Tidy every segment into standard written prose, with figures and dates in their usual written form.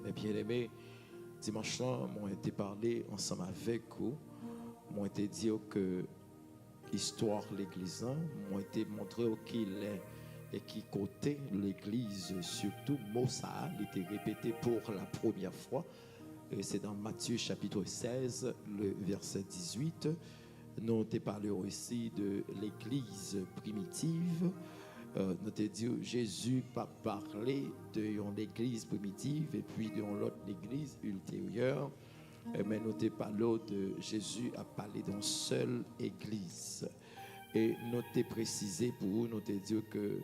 Mes bien-aimés, dimanche là, m'ont été parlé ensemble avec vous, m'ont été dit que l'histoire de l'Église, m'ont été montré qu'il est et qui côté l'Église, surtout mot ça, il était répété pour la première fois. Et c'est dans Matthieu chapitre 16, le verset 18. Nous avons parlé aussi de l'Église primitive. Nous avons dit Jésus pas parlé de l'église primitive et puis de l'autre église ultérieure, mais nous avons parlé de Jésus a parlé d'une seule église. Et nous avons précisé pour vous, nous avons dit que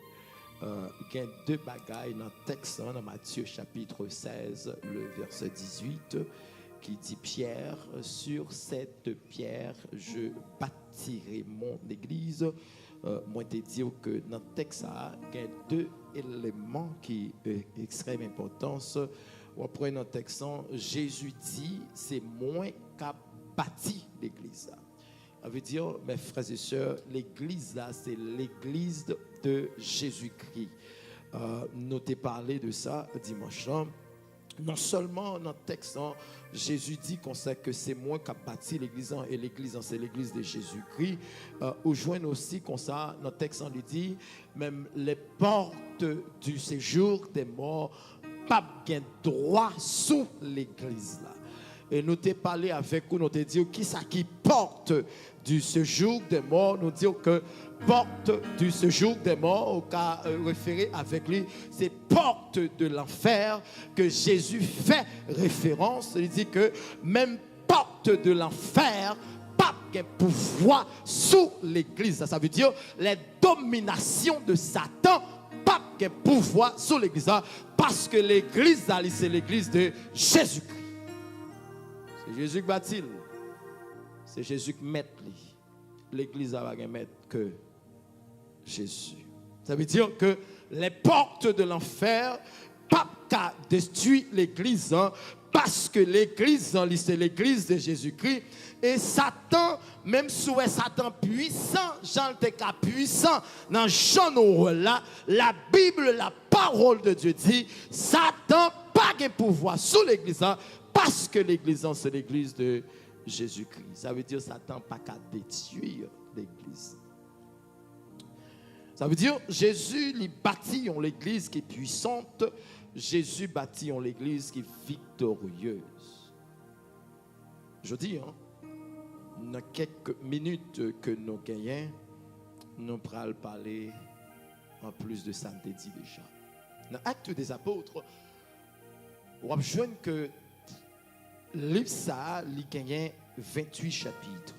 il y a deux bagailles dans le texte, dans Matthieu chapitre 16, le verset 18, qui dit Pierre, sur cette pierre, je bâtirai mon église. Moi, je dire que dans le texte, il y a deux éléments qui ont extrême importance. Après, dans le texte, Jésus dit c'est moi qui a bâti l'église. Ça veut dire, mes frères et sœurs, l'église là, c'est l'église de Jésus-Christ. Nous t'ai parlé de ça dimanche. Non seulement dans le texte, Jésus dit qu'on sait que c'est moi qui a bâti l'église et l'église c'est l'église de Jésus-Christ. Ou joignent aussi qu'on ça, dans le texte, on lui dit, même les portes du séjour des morts, pas bien droit sous l'église là. Et nous t'ai parlé avec vous, nous t'ai dit qui ça qui porte du séjour des morts, nous disons que porte du séjour des morts, au cas référé avec lui, c'est porte de l'enfer que Jésus fait référence. Il dit que même porte de l'enfer, pas de pouvoir sous l'église. Ça veut dire les dominations de Satan, pas de pouvoir sous l'église. Parce que l'église, c'est l'église de Jésus-Christ. C'est Jésus qui bâtit. C'est Jésus qui met l'église à la mettre que Jésus. Ça veut dire que les portes de l'enfer pas qu'à détruire l'église parce que l'église c'est l'église de Jésus-Christ et Satan même sous Satan puissant Jean le cas puissant dans Jean là la Bible la parole de Dieu dit Satan pas de pouvoir sous l'église parce que l'église c'est l'église de Jésus-Christ. Ça veut dire Satan pas qu'à détruire l'église. Ça veut dire Jésus il bâtit l'église qui est puissante, Jésus bâtit l'église qui est victorieuse. Je dis, dans quelques minutes que nous gagnons, nous allons parler en plus de ça, on dit déjà. Dans l'Acte des Apôtres, on voit que le livre ça, il gagne 28 chapitres.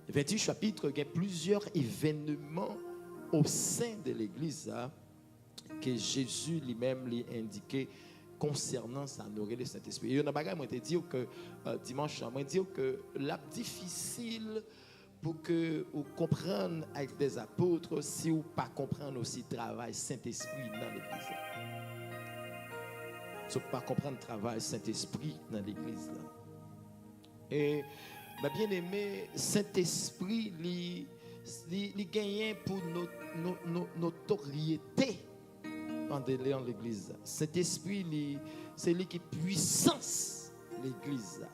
28 chapitres, il y a plusieurs événements au sein de l'église que Jésus lui-même lui indiqué concernant sa nourriture de Saint-Esprit. Et il y a un bagage, moi, je dit que dimanche, moi, dit que la difficile pour que vous compreniez avec des apôtres, si vous ne comprenez pas aussi le travail Saint-Esprit dans l'église. Si vous ne comprenez pas le travail Saint-Esprit dans l'église. Et bien aimé, Saint-Esprit, il gagne pour notre notoriété dans l'église. Saint-Esprit, c'est lui qui puissance l'église.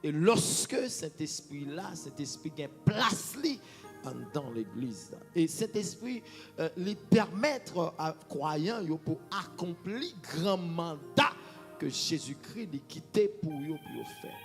Et lorsque cet esprit-là, cet esprit gagne place dans l'église. Et cet esprit lui permettre à croyants pour accomplir grand mandat que Jésus-Christ lui quitté pour eux faire.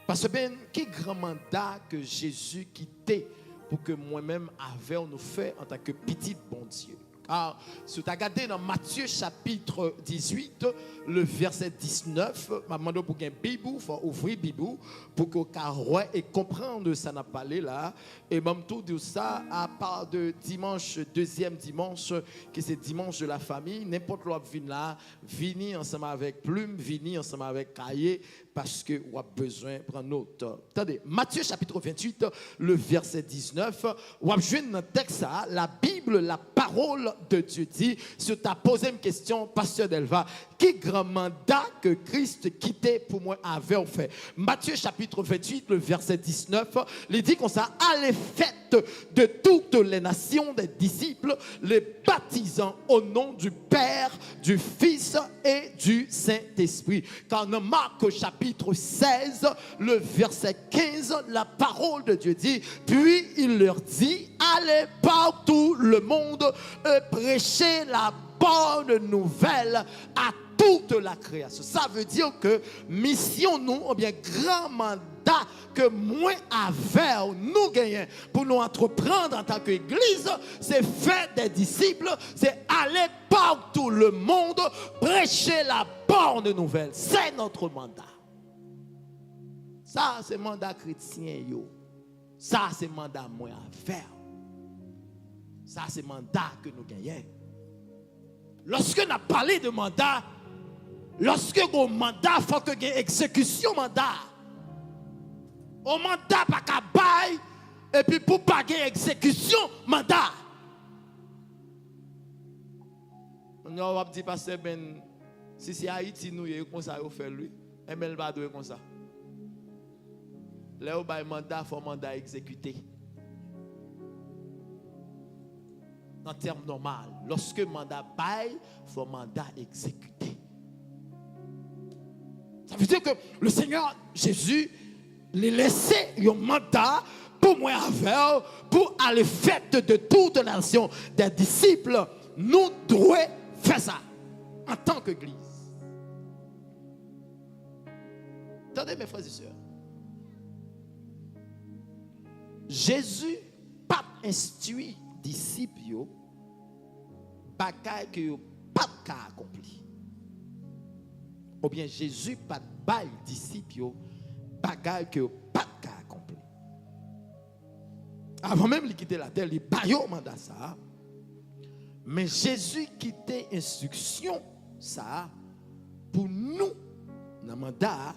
Parce que ben, quel grand mandat que Jésus quittait pour que moi-même avait nous fait en tant que petit bon Dieu. Car si tu as regardé dans Matthieu chapitre 18, le verset 19, je demande pour qu'un Bible, il faut ouvrir Bible pour que vous et comprendre ça n'a pas là. Et même tout de ça, à part de dimanche, deuxième dimanche, qui c'est dimanche de la famille, n'importe quoi vient là, venez ensemble avec plume, venez ensemble avec cahier, parce que vous avez besoin de prendre note. Attendez, Matthieu chapitre 28, le verset 19, vous avez joué dans le texte, la Bible, la parole de Dieu dit, si tu as posé une question, pasteur Delva, qui grand mandat que Christ quittait pour moi avait fait. Matthieu chapitre 28, le verset 19, il dit qu'on ça, allez faites de toutes les nations des disciples, les baptisant au nom du Père, du Fils et du Saint-Esprit. Quand dans Marc chapitre 16, le verset 15, la parole de Dieu dit, puis il leur dit, allez partout le monde et prêchez la bonne nouvelle à toute la création. Ça veut dire que mission nous, ou bien grand mandat que moi avec nous gagnons pour nous entreprendre en tant qu'église, c'est faire des disciples, c'est aller partout le monde, prêcher la bonne nouvelle. C'est notre mandat. Ça, c'est mandat chrétien, yo. Ça, c'est mandat moi à faire. Ça, c'est mandat que nous gagnons. Lorsque nous avons parlé de mandat, lorsque vous mandat, il faut que vous ayez exécution mandat. Au mandat, pas qu'à bail, et puis pour pas gagner exécution mandat. On va dire, pasteur Ben, si c'est Haïti, nous, il comme ça, il fait lui, et il va faire comme ça. Là, où il mandat, il faut mandat exécuté. En termes normaux, lorsque mandat bail, il faut mandat exécuté. Ça veut dire que le Seigneur Jésus les laissé un mandat pour moi avec, pour aller faire de toute la nation des disciples. Nous devons faire ça en tant qu'église. Attendez mes frères et sœurs. Jésus pas instruit disciples bagaille que yo pas accompli. Ou bien Jésus pas bail disciples bagaille que yo pas accompli. Avant même de quitter la terre, il bail mandat ça. Mais Jésus quittait instruction ça pour nous dans mandat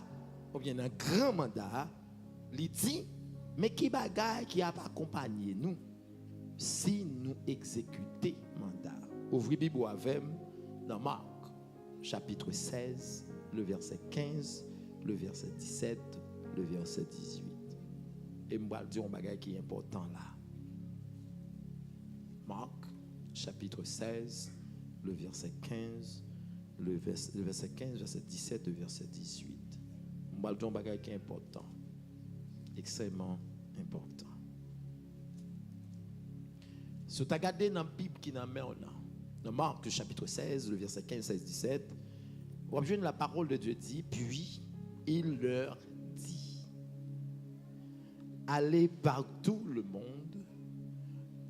ou bien dans grand mandat, il dit mais qui bagaille qui a accompagné nous si nous exécuter mandat. Ouvrez Bible avec dans Marc chapitre 16, le verset 15, le verset 17, le verset 18. Et je vais dire un bagage qui est important là. Marc chapitre 16, le verset 15, le verset 15, verset 17, le verset 18. Je vais dire un bagage qui est important. Extrêmement important. Si tu as regardé dans la Bible qui est dans Marc chapitre 16, le verset 15, 16, 17, vous avez la parole de Dieu dit, puis il leur dit, allez partout le monde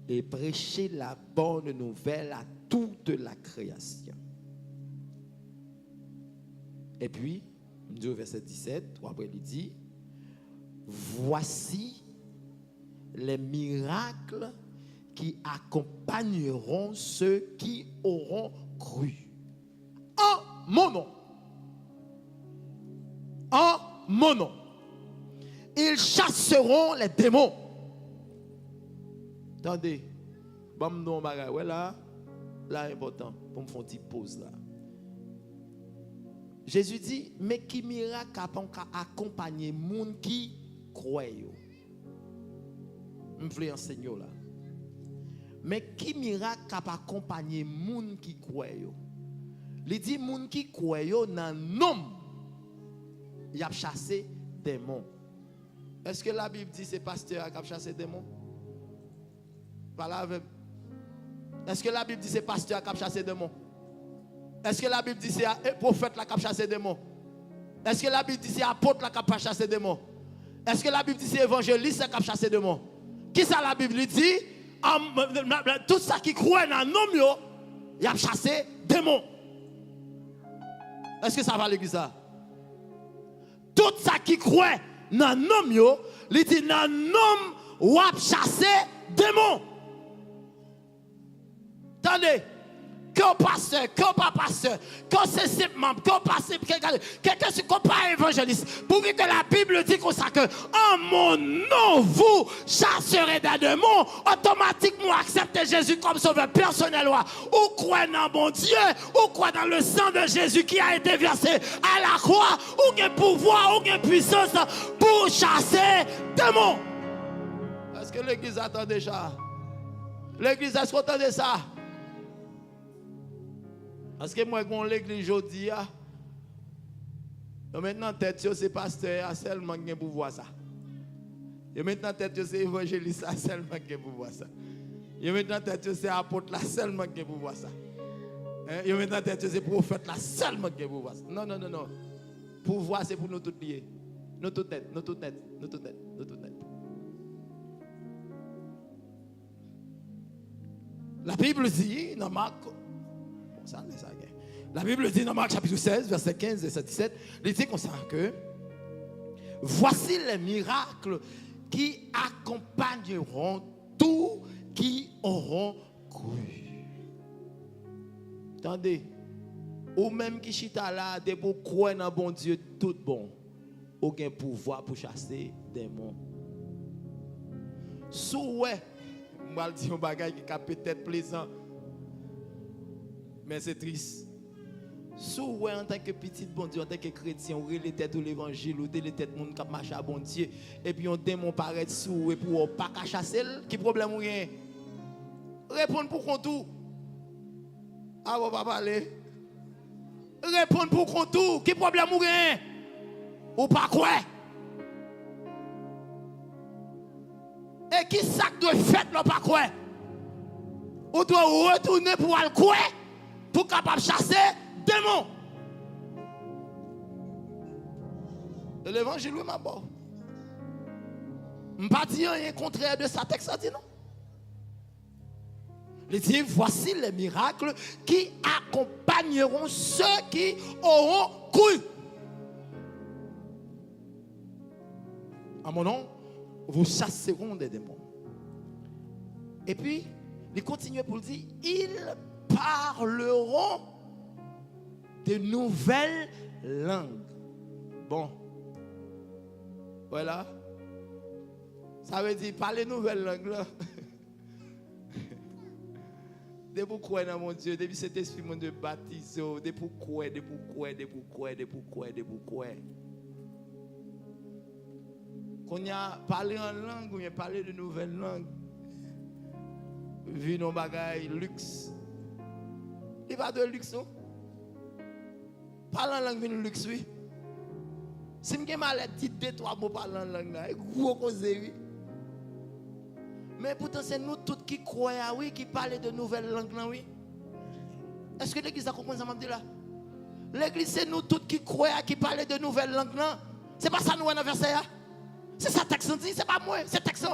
et prêchez la bonne nouvelle à toute la création. Et puis, au verset 17, après il dit, voici les miracles qui accompagneront ceux qui auront cru. En mon nom. En mon nom. Ils chasseront les démons. Attendez. Là, important. Pour me faire une petite pause là. Jésus dit, mais qui miracle accompagner les gens qui croient. Je veux enseigner là. Mais qui miracle accompagner les gens qui croient. Il dit, les gens qui croient dans nom, il a chassé des démons. Est-ce que la Bible dit que c'est pasteur qui a chassé des démons? Est-ce que la Bible dit que c'est pasteur qui a chassé des démons? Est-ce que la Bible dit que c'est le prophète qui a chassé des démons? Est-ce que la Bible dit que c'est l'apôtre qui a chassé des démons? Est-ce que la Bible dit que c'est l'évangéliste qui a chassé des démons? Qui ça la Bible dit? Tout ça qui croit dans nom, il a chassé des démons. Est-ce que ça va l'église ça? Tout ça qui croit dans nom, il dit dans nom, il a chassé des démons. Attendez. que pasteur, que pas pasteur, que c'est simple membre, que pas simple, quelqu'un qui n'est pas évangéliste. Pour que la Bible dit comme ça que en mon nom, vous chasserez des démons, automatiquement acceptez Jésus comme sauveur personnel. Ou croyez dans mon Dieu, ou croyez dans le sang de Jésus qui a été versé à la croix, ou un pouvoir, ou une puissance pour chasser des démons. Est-ce que l'église attend déjà? L'église, est-ce qu'on attend ça? Parce que moi, quand l'église aujourd'hui, maintenant, tête, c'est pasteur seulement qui peut voir ça. Et maintenant, tête, c'est évangéliste seulement qui peut voir ça. Et maintenant, tête, c'est apôtre seulement qui peut voir ça. Et maintenant, tête, c'est prophète seulement qui peut voir ça. Non, non, non, non. Pouvoir, c'est pour nous tous liés. Nous toutes net, nous toutes net, nous toutes net, nous toutes net. La Bible dit dans Marc, la Bible dit dans Marc chapitre 16, verset 15 et 17, il dit comme ça que voici les miracles qui accompagneront tous qui auront cru. Attendez, ou même qui chita là, de pour croire dans bon Dieu, tout bon, aucun pouvoir pour chasser des démons. Souhait. Je vais dire un bagage qui est peut-être plaisant, mais c'est triste. Si vous en tant que petit bon Dieu, en tant que chrétien, vous les têtes ou l'évangile, ou les têtes monde qui marche à bon Dieu, et puis on démon paraît sous et pour pas chasser, qui problème ou rien? Répondre pour qu'on tout. Ah, on va parler. Répondre pour qu'on tout. Qui problème ou rien? Ou pas quoi? Et qui sac de fête là pas quoi? Ou doit retourner pour aller quoi? Pour capable chasser démons. L'évangile est ma bonne. Je ne pas dire rien contraire de ça texte dit non. Il dit voici les miracles qui accompagneront ceux qui auront cru. À mon nom, vous chasseront des démons. Et puis, il continue pour dire, ils parleront de nouvelles langues. Bon, voilà. Ça veut dire parler nouvelles langues là. De pourquoi dans mon Dieu, depuis cet esprit de baptise, de pourquoi. Quand on a parlé en langue, on a parlé de nouvelles langues. Vu nos bagailles, luxe. Il n'y a pas de luxe, non? Parler en langue, c'est luxe, oui. Si je suis malade, tu dis 2-3 mots parler en langue, c'est gros cause, oui. Mais pourtant, c'est nous tous qui croyons, oui, qui parlent de nouvelles langues, oui. Est-ce que l'église a compris ça, là? L'église, c'est nous tous qui croyons, qui parlent de nouvelles langues, non? C'est pas ça, nous, dans le verset, hein? C'est ça, texte dit, c'est pas moi, c'est texte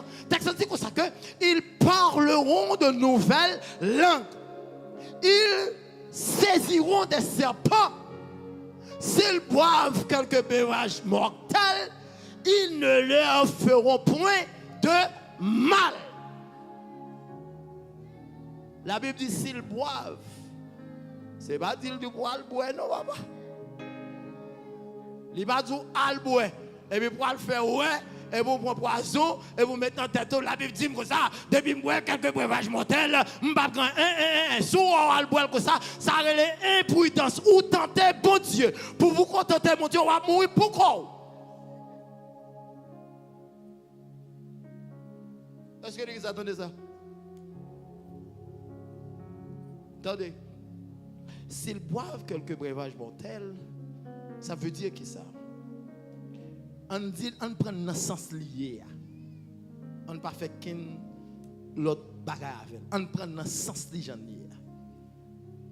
dit comme ça que ils parleront de nouvelles langues. Ils saisiront des serpents. S'ils boivent quelques beuvages mortels, ils ne leur feront point de mal. La Bible dit s'ils boivent, c'est pas dire du quoi le boire, non, papa. Il va dire al boire. Et puis pour le faire, ouais, et vous prenez poison, et vous mettez en tête, la Bible dit comme ça, depuis que je quelques breuvages mortels, je ne vais pas prendre un, sous on boire comme ça, ça relève imprudence, ou tenter bon Dieu. Pour vous contenter, mon Dieu, on va mourir pourquoi? Est-ce que l'église attendait ça? Attendez. S'ils boivent quelques breuvages mortels, ça veut dire que ça. On prend un sens lié. On ne pas fait qu'un l'autre bagarre. On prend un sens lié.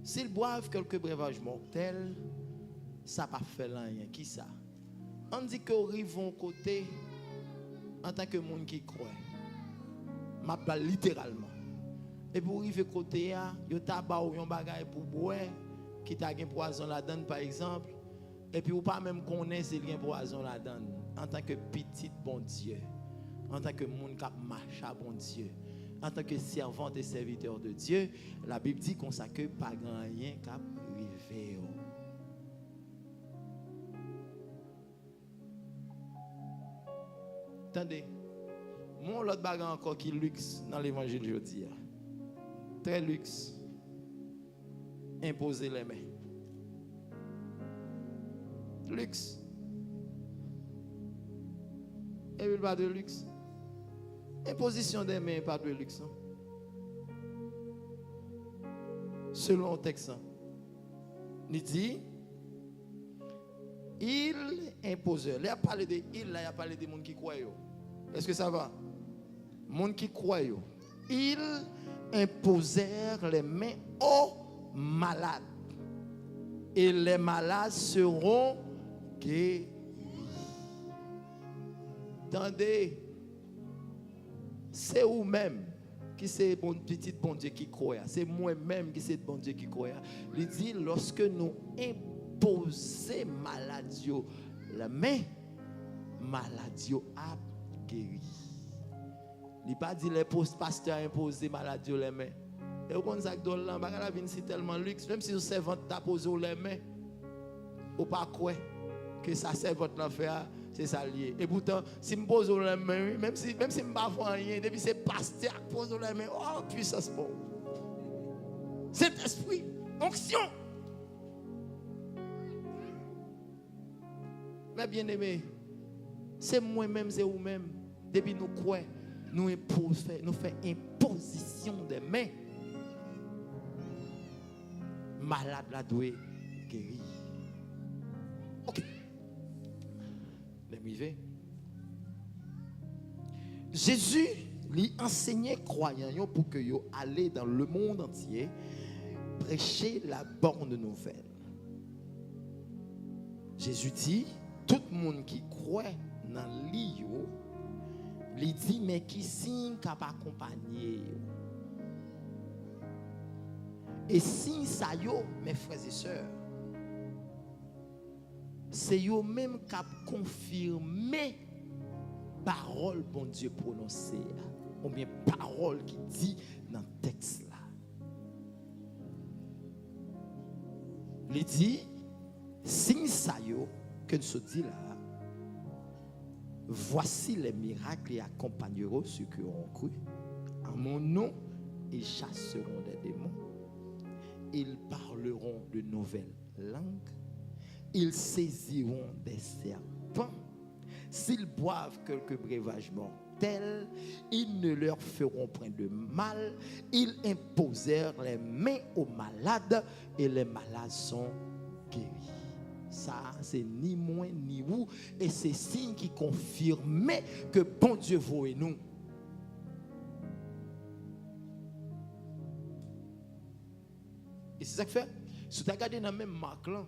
S'ils boivent quelques breuvages mortels, ça pas fait rien. Qui ça? On dit que arrivons côté en tant que monde qui croit. M'a parle littéralement. Et pour arriver côté yo tabac ou yon bagay pour boire qui t'a un poison là-dedans par exemple. Et puis ou pas même connaître s'il y a un poison là-dedans en tant que petit bon Dieu, en tant que monde qui marche à bon Dieu. en tant que servante et serviteur de Dieu, la Bible dit qu'on sait que pas grand rien qu'à arriver. Attendez, mon l'autre bagarre encore qui luxe dans l'évangile aujourd'hui. Très luxe. Imposer les mains. Luxe. Et il pas de luxe. Imposition des mains, pas de luxe. Selon le texte, il dit, il imposeur. Là, il a parlé de il, là, il a parlé des gens qui croient. Est-ce que ça va? Les gens qui croient. Ils imposèrent les mains aux malades. Et les malades seront guéris. Attendez. C'est vous-même qui c'est bon petit bon Dieu qui croit. C'est moi-même qui c'est bon Dieu qui croit. Il dit lorsque nous imposons maladie, la main maladie a guéri. Il pas dit les pasteurs imposer maladie les mains. Et au contraire que dans la vie c'est tellement luxe même si le servante t'a posé les mains ou pas quoi que ça servante l'a fait. C'est ça lié. Et pourtant, si je me pose les mains, même si je ne peux pas faire rien, depuis c'est pasteur qui pose les mains, oh, puissance bon. Cet esprit, onction. Mais bien aimé, c'est moi-même, c'est vous-même. Depuis nous croyons, nous faisons imposition des mains. Malade la doué, guéri. Ok. Jésus lui enseignait croyants pour que yo aller dans le monde entier prêcher la bonne nouvelle. Jésus dit tout le monde qui croit dans lui lui dit mais qui signe capable accompagner. Et signe ça yo mes frères et sœurs c'est eux même qui confirmé parole bon Dieu prononcée ou bien parole qui dit dans le texte là. Il dit signe ça yo que nous dit là voici les miracles et accompagneront ceux qui auront cru en mon nom ils chasseront des démons ils parleront de nouvelles langues. Ils saisiront des serpents. S'ils boivent quelques breuvages mortels, ils ne leur feront point de mal. Ils imposèrent les mains aux malades et les malades sont guéris. Ça, c'est ni moins ni vous. Et c'est signe qui confirme que bon Dieu voit nous. Et c'est ça que fait. Si tu as regardé dans la même marque là,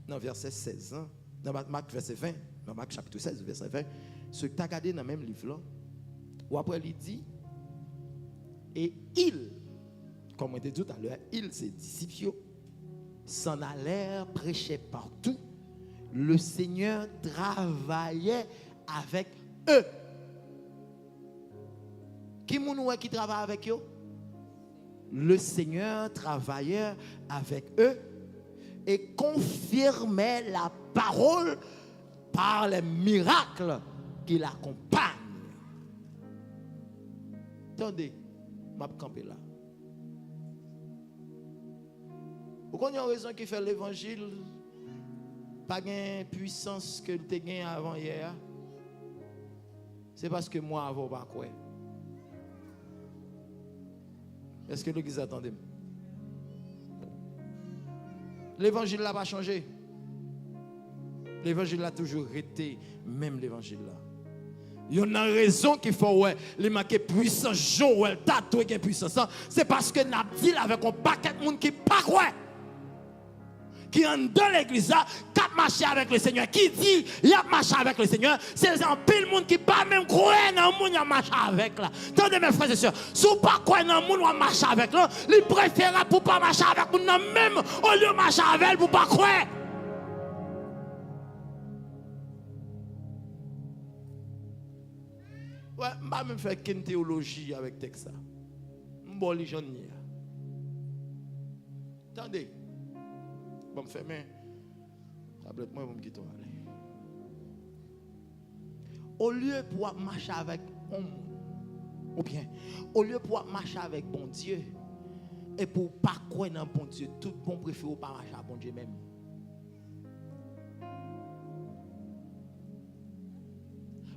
dans verset 16, dans Marc verset 20, dans Marc chapitre 16, verset 20, ce que tu as regardé dans le même livre là, où après il dit, et il, comme on dit tout à l'heure, il, ses disciples, s'en allèrent prêcher partout. Le Seigneur travaillait avec eux. Qui travaille avec eux? Le Seigneur travaillait avec eux et confirmait la parole par les miracles qui l'accompagnent. Attendez, je vais camper là. Pourquoi il y a une raison qui fait l'évangile pas de puissance que tu as gagné avant hier? C'est parce que moi, avant, pas quoi. Est-ce que l'église attendait? L'évangile n'a pas changé. L'évangile a toujours été, même l'évangile là. Il y a une raison qu'il faut les marquer puissance, Joël, tatoué qui est puissance. C'est parce que nous avons dit avec un paquet de monde qui pas quoi. Qui est dans l'église là, qui a marché avec le Seigneur, qui dit il a marché avec le Seigneur, c'est un pile monde qui pas même croire dans le monde qui a marché avec là. Attendez mes frères et sœurs, si vous pas croire dans le monde qui a marché avec là, il préfère pour pas marcher avec nous même au lieu de marcher avec pour pas croire. Ouais, je vais même faire une théologie avec texte. Je vais lire. Attendez. Je vais me faire mais tablette moi, je vais me quitter. Au lieu pour marcher avec ou bien au lieu pour marcher avec bon Dieu et pour pas croire dans bon Dieu, tout bon préfère pas marcher avec bon Dieu même.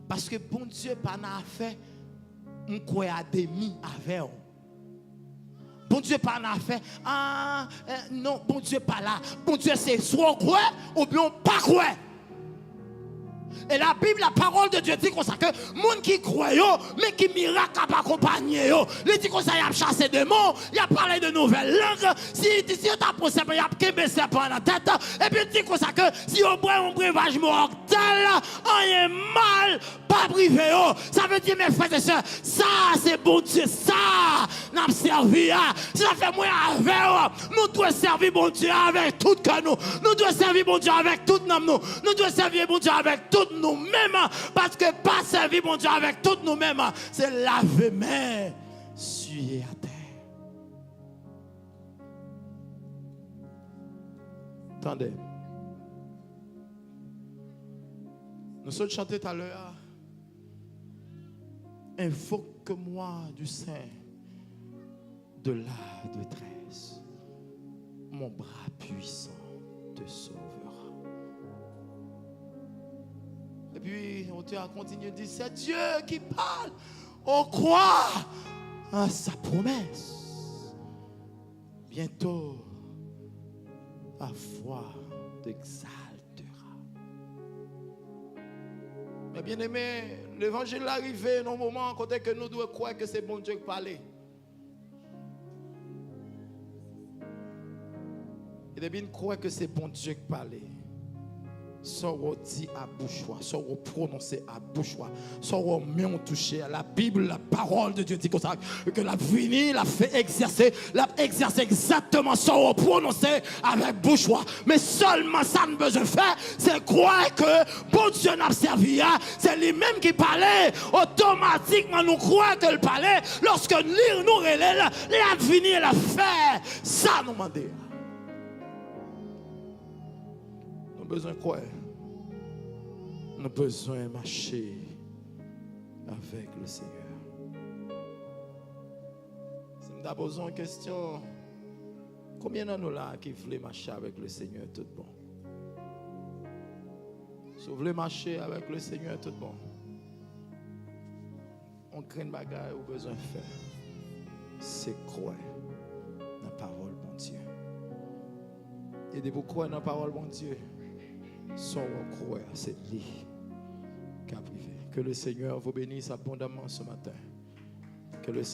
Parce que bon Dieu pas n'a fait on croit à demi avec eux. Bon Dieu pas n'a fait non, bon Dieu pas là. Bon Dieu c'est soit on croit ou bien on pas croit. Et la Bible, la parole de Dieu dit comme ça que monde qui croit, mais qui miracle à accompagner, il dit comme ça, il a chassé des mots, il a parlé de nouvelles langues. Si on t'a posé, il a kébé serpent dans la tête. Et puis il dit comme ça que si on boit un breuvage mortel, rien mal, pas privé. Ça veut dire, mes frères et sœurs, ça c'est bon Dieu, ça n'a pas servi. Ça fait moins avec nous devons servir bon Dieu avec tout que nous devons servir bon Dieu avec tout nous devons servir bon Dieu avec tout nous-mêmes, parce que pas servir mon Dieu avec tout nous-mêmes, c'est laver main, suer à terre. Attendez. Nous sommes chantés tout à l'heure. Invoque-moi du sein de la détresse. Mon bras puissant te sauvera. Et puis, on a continué de dire, c'est Dieu qui parle. On croit à sa promesse. Bientôt, ta foi t'exaltera. Mais bien aimé, l'évangile est arrivé dans un moment où nous devons croire que c'est bon Dieu qui parle. Et depuis nous croyons que c'est bon Dieu qui parle. Soit on dit à bouche, soit on prononce à bouche, soit on met on touché à la Bible, la parole de Dieu dit comme ça, que la fini, la fait exercer exactement, soit on prononce avec bouche. Mais seulement ça ne besoin faire, c'est croire que bon Dieu n'a servi, c'est lui-même qui parlait, automatiquement nous croyons qu'il parlait, lorsque nous relève, il a fini, il a fait, ça nous demande. Nous avons besoin de quoi? Nous avons besoin de marcher avec le Seigneur. Si nous avons besoin de question, combien de nous là qui voulons marcher avec le Seigneur tout bon? Si vous voulez marcher avec le Seigneur tout bon, on crée une bagarre ou besoin de faire, c'est croire dans la parole bon Dieu. Et de vous croire dans la parole bon Dieu, sans croire, c'est lui qui a privé. Que le Seigneur vous bénisse abondamment ce matin. Que le Seigneur